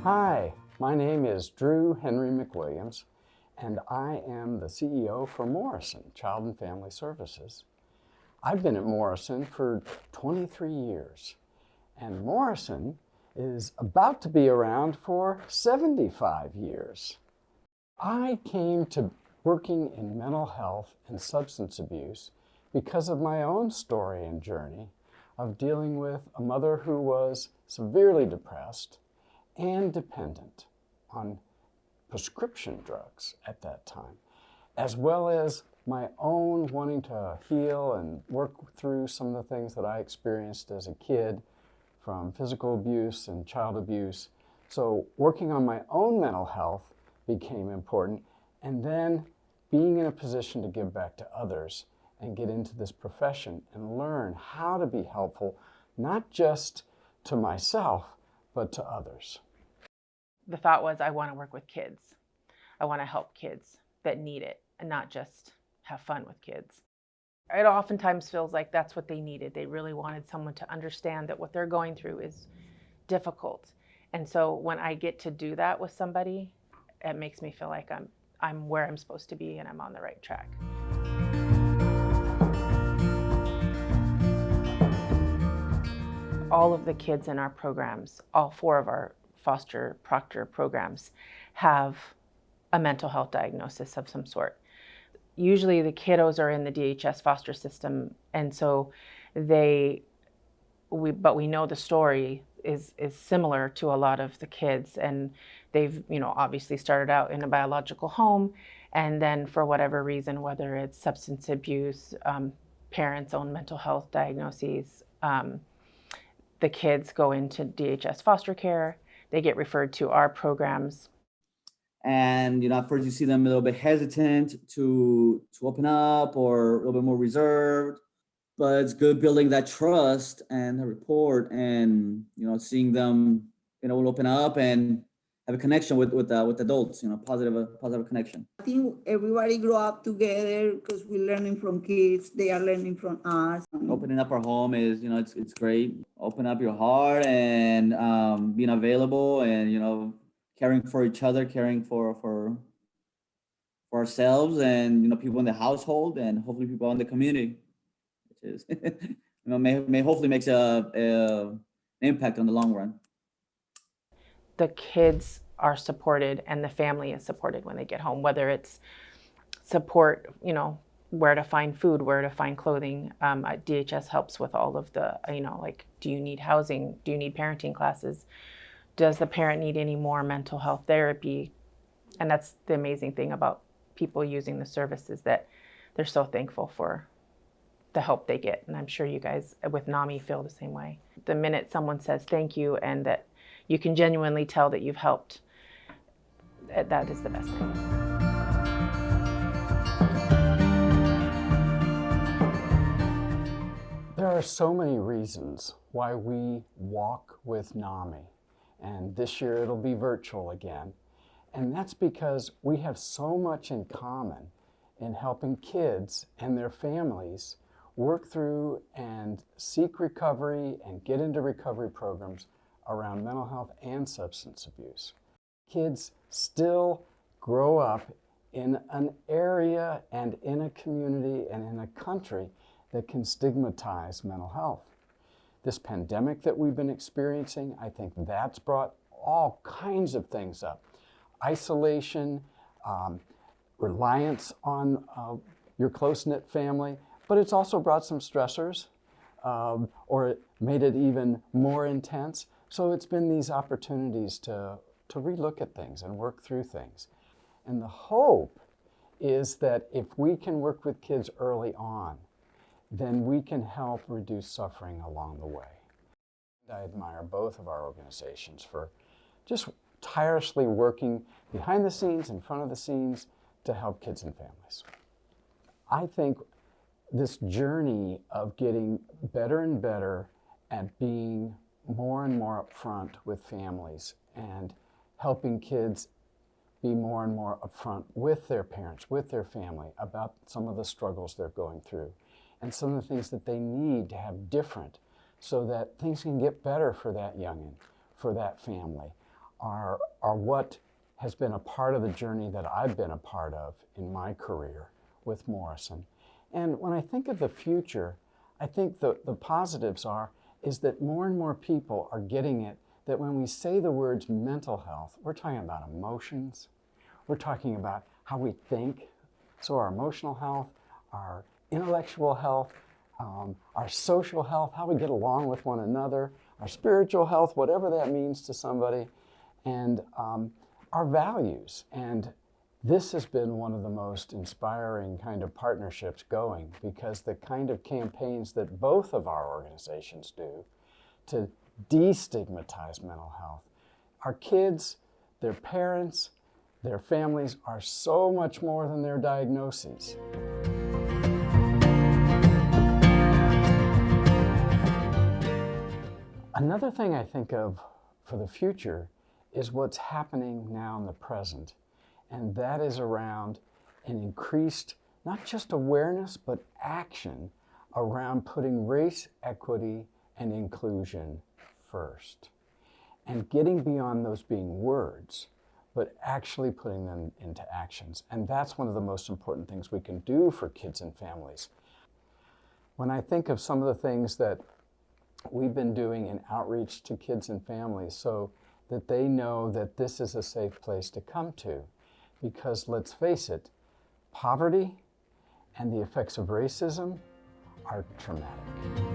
Hi, my name is Drew Henry McWilliams, and I am the CEO for Morrison Child Family Services. I've been at Morrison for 23 years, and Morrison is about to be around for 75 years. I came to working in mental health and substance abuse because of my own story and journey of dealing with a mother who was severely depressed and dependent on prescription drugs at that time, as well as my own wanting to heal and work through some of the things that I experienced as a kid from physical abuse and child abuse. So working on my own mental health became important, and then being in a position to give back to others and get into this profession and learn how to be helpful, not just to myself, but to others. The thought was, I want to work with kids. I want to help kids that need it and not just have fun with kids. It oftentimes feels like that's what they needed. They really wanted someone to understand that what they're going through is difficult. And so when I get to do that with somebody, it makes me feel like I'm where I'm supposed to be and I'm on the right track. All of the kids in our programs, all 4 of our foster proctor programs, have a mental health diagnosis of some sort. Usually the kiddos are in the DHS foster system, and so but we know the story is similar to a lot of the kids, and they've obviously started out in a biological home, and then for whatever reason, whether it's substance abuse, parents' own mental health diagnoses, the kids go into DHS foster care, they get referred to our programs. And at first you see them a little bit hesitant to open up or a little bit more reserved, but it's good building that trust and the rapport, and seeing them open up and have a connection with adults, positive connection. I think everybody grow up together because we're learning from kids, they are learning from us. Opening up our home is it's great. Open up your heart and being available and caring for each other, caring for ourselves and people in the household and hopefully people in the community, which is may hopefully makes an impact on the long run. The kids are supported and the family is supported when they get home, whether it's support, where to find food, where to find clothing. DHS helps with all of the, like, do you need housing? Do you need parenting classes? Does the parent need any more mental health therapy? And that's the amazing thing about people using the service, is that they're so thankful for the help they get. And I'm sure you guys with NAMI feel the same way. The minute someone says thank you and that you can genuinely tell that you've helped, that is the best thing. There are so many reasons why we walk with NAMI, and this year it'll be virtual again. And that's because we have so much in common in helping kids and their families work through and seek recovery and get into recovery programs around mental health and substance abuse. Kids still grow up in an area and in a community and in a country that can stigmatize mental health. This pandemic that we've been experiencing, I think that's brought all kinds of things up. Isolation, reliance on your close-knit family, but it's also brought some stressors, or it made it even more intense. So it's been these opportunities to relook at things and work through things. And the hope is that if we can work with kids early on, then we can help reduce suffering along the way. I admire both of our organizations for just tirelessly working behind the scenes, in front of the scenes, to help kids and families. I think this journey of getting better and better at being more and more upfront with families and helping kids be more and more upfront with their parents, with their family, about some of the struggles they're going through and some of the things that they need to have different so that things can get better for that youngin', for that family. are what has been a part of the journey that I've been a part of in my career with Morrison. And when I think of the future, I think the positives is that more and more people are getting it, that when we say the words mental health, we're talking about emotions, we're talking about how we think. So our emotional health, our intellectual health, our social health, how we get along with one another, our spiritual health, whatever that means to somebody, and our values. And this has been one of the most inspiring kind of partnerships going, because the kind of campaigns that both of our organizations do to destigmatize mental health. Our kids, their parents, their families are so much more than their diagnoses. Another thing I think of for the future is what's happening now in the present, and that is around an increased, not just awareness, but action around putting race, equity, and inclusion first, and getting beyond those being words, but actually putting them into actions. And that's one of the most important things we can do for kids and families. When I think of some of the things that we've been doing in outreach to kids and families so that they know that this is a safe place to come to, because let's face it, poverty and the effects of racism are traumatic.